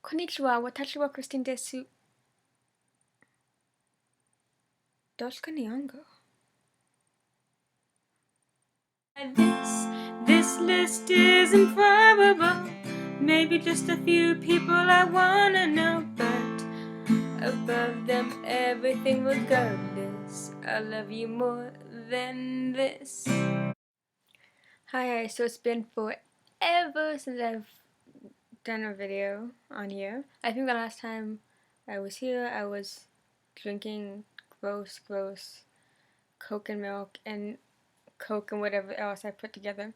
Konnichiwa, watashi wa Christine desu. Doshka Nihongo. This list is improbable. Maybe just a few people I wanna know, but above them, everything regardless. I love you more than this. Hi, so it's been forever since I've done a video on here. I think the last time I was here, I was drinking gross Coke and milk and Coke and whatever else I put together.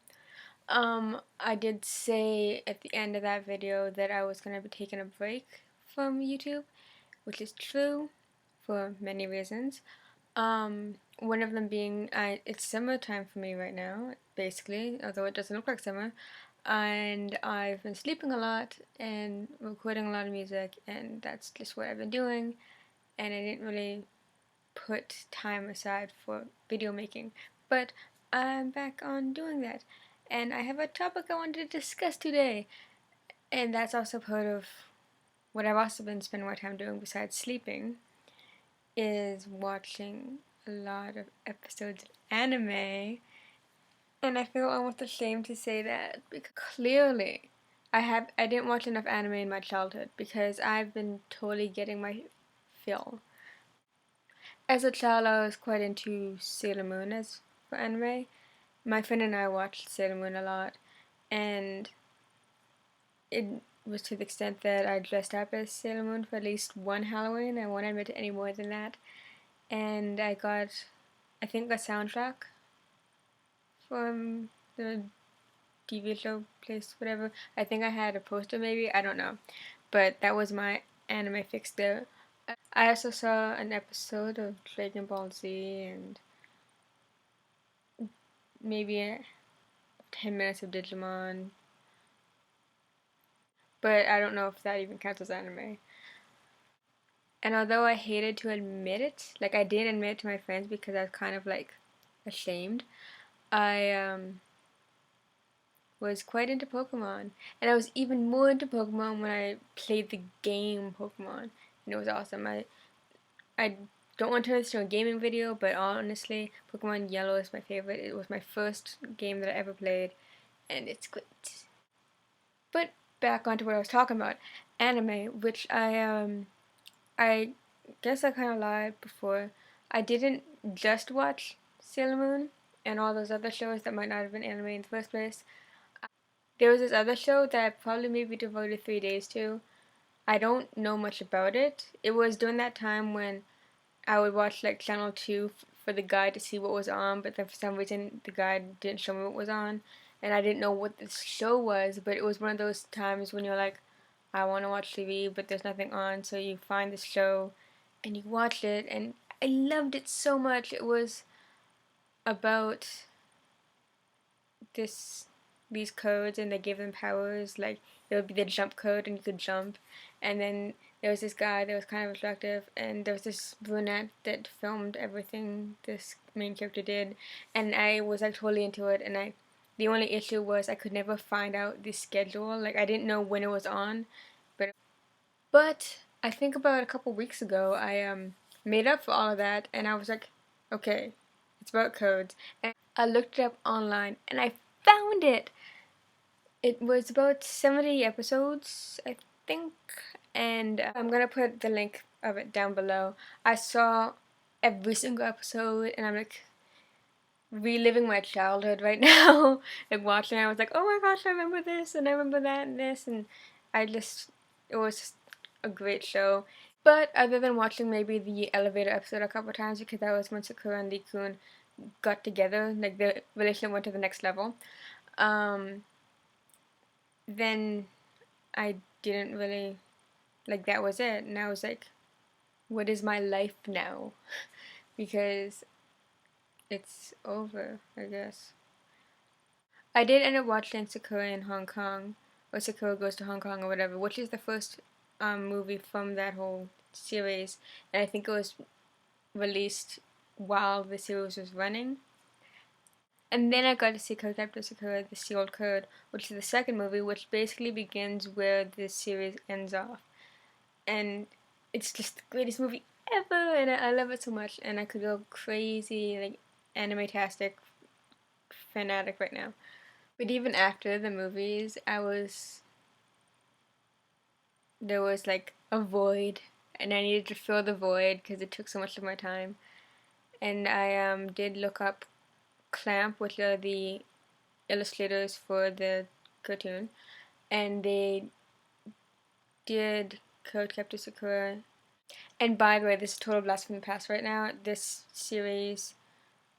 I did say at the end of that video that I was going to be taking a break from YouTube, which is true for many reasons. One of them being it's summertime for me right now, basically, although it doesn't look like summer. And I've been sleeping a lot and recording a lot of music, and that's just what I've been doing. And I didn't really put time aside for video making, but I'm back on doing that. And I have a topic I wanted to discuss today, and that's also part of what I've also been spending my time doing besides sleeping, is watching a lot of episodes of anime. And I feel almost ashamed to say that because clearly I didn't watch enough anime in my childhood because I've been totally getting my fill. As a child, I was quite into Sailor Moon as for anime. My friend and I watched Sailor Moon a lot, and it was to the extent that I dressed up as Sailor Moon for at least one Halloween. I won't admit to any more than that. And I got, I think, a soundtrack from the TV show place, whatever. I think I had a poster, maybe. I don't know. But that was my anime fix there. I also saw an episode of Dragon Ball Z and maybe 10 minutes of Digimon, but I don't know if that even counts as anime. And although I hated to admit it, like I didn't admit it to my friends because I was kind of like ashamed, I was quite into Pokemon. And I was even more into Pokemon when I played the game Pokemon. And it was awesome. I don't want to turn this into a gaming video, but honestly, Pokemon Yellow is my favorite. It was my first game that I ever played, and it's great. But back onto what I was talking about, anime, which I guess I kind of lied before. I didn't just watch Sailor Moon and all those other shows that might not have been anime in the first place. There was this other show that I probably maybe devoted 3 days to. I don't know much about it. It was during that time when I would watch like Channel 2 for the guide to see what was on, but then for some reason the guide didn't show me what was on, and I didn't know what this show was, but it was one of those times when you're like, I want to watch TV, but there's nothing on, so you find this show and you watch it, and I loved it so much. It was about this these codes, and they gave them powers. Like there would be the jump code, and you could jump. And then there was this guy that was kind of attractive, and there was this brunette that filmed everything this main character did, and I was like totally into it. And the only issue was I could never find out the schedule. Like I didn't know when it was on, but I think about a couple weeks ago I made up for all of that, and I was like, okay, it's about codes. And I looked it up online, and I found it. It was about 70 episodes, I think, and I'm gonna put the link of it down below. I saw every single episode, and I'm like reliving my childhood right now. Like watching, I was like, oh my gosh, I remember this, and I remember that, and this, and it was just a great show. But other than watching maybe the elevator episode a couple times, because that was when Sakura and Lee-kun got together, like the relationship went to the next level. Then I didn't really, like, that was it. And I was like, what is my life now? Because it's over, I guess. I did end up watching Sakura in Hong Kong, or Sakura Goes to Hong Kong, or whatever, which is the first movie from that whole series. And I think it was released while the series was running. And then I got to see Cardcaptor Sakura, The Sealed Code, which is the second movie, which basically begins where this series ends off. And it's just the greatest movie ever, and I love it so much, and I could go crazy, like, anime-tastic fanatic right now. But even after the movies, there was like a void, and I needed to fill the void because it took so much of my time. And I did look up Clamp, which are the illustrators for the cartoon, and they did Cardcaptor Sakura. And by the way, this is total blast from the past right now. This series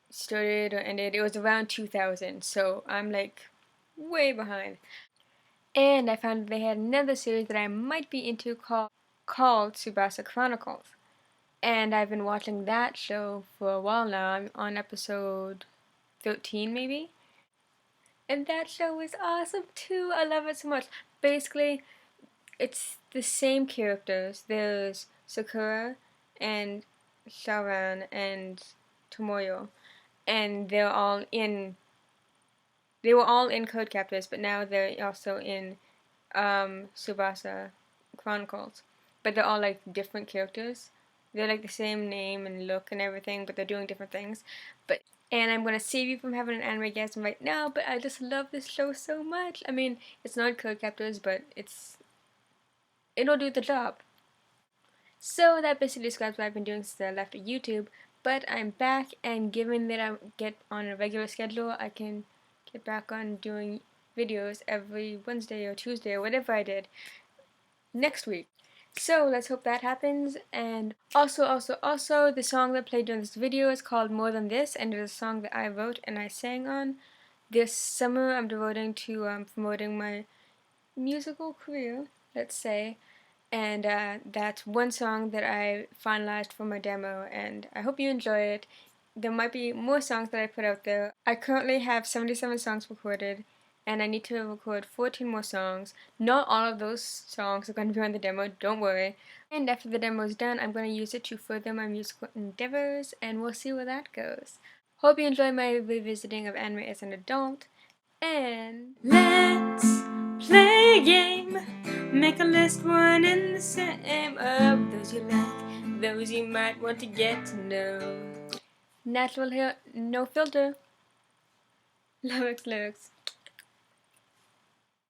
started or ended, it was around 2000, so I'm like way behind. And I found they had another series that I might be into called Tsubasa Chronicles. And I've been watching that show for a while now. I'm on episode 13 maybe. And that show is awesome too. I love it so much. Basically, it's the same characters. There's Sakura and Shaoran and Tomoyo, and they were all in Cardcaptors, but now they're also in Tsubasa Chronicles. But they're all like different characters. They're like the same name and look and everything, but they're doing different things. And I'm gonna save you from having an anime-gasm right now, but I just love this show so much. I mean, it's not Cardcaptors, but it'll do the job. So that basically describes what I've been doing since I left YouTube, but I'm back, and given that I get on a regular schedule, I can get back on doing videos every Wednesday or Tuesday or whatever I did next week. So let's hope that happens. And also, the song that played during this video is called More Than This, and it is a song that I wrote and I sang on. This summer I'm devoting to promoting my musical career, let's say. And that's one song that I finalized for my demo, and I hope you enjoy it. There might be more songs that I put out there. I currently have 77 songs recorded, and I need to record 14 more songs. Not all of those songs are going to be on the demo, don't worry. And after the demo is done, I'm going to use it to further my musical endeavors, and we'll see where that goes. Hope you enjoy my revisiting of anime as an adult, and let's play a game. Make a list, one and the same, of those you like, those you might want to get to know. Natural hair, no filter. Lyrics.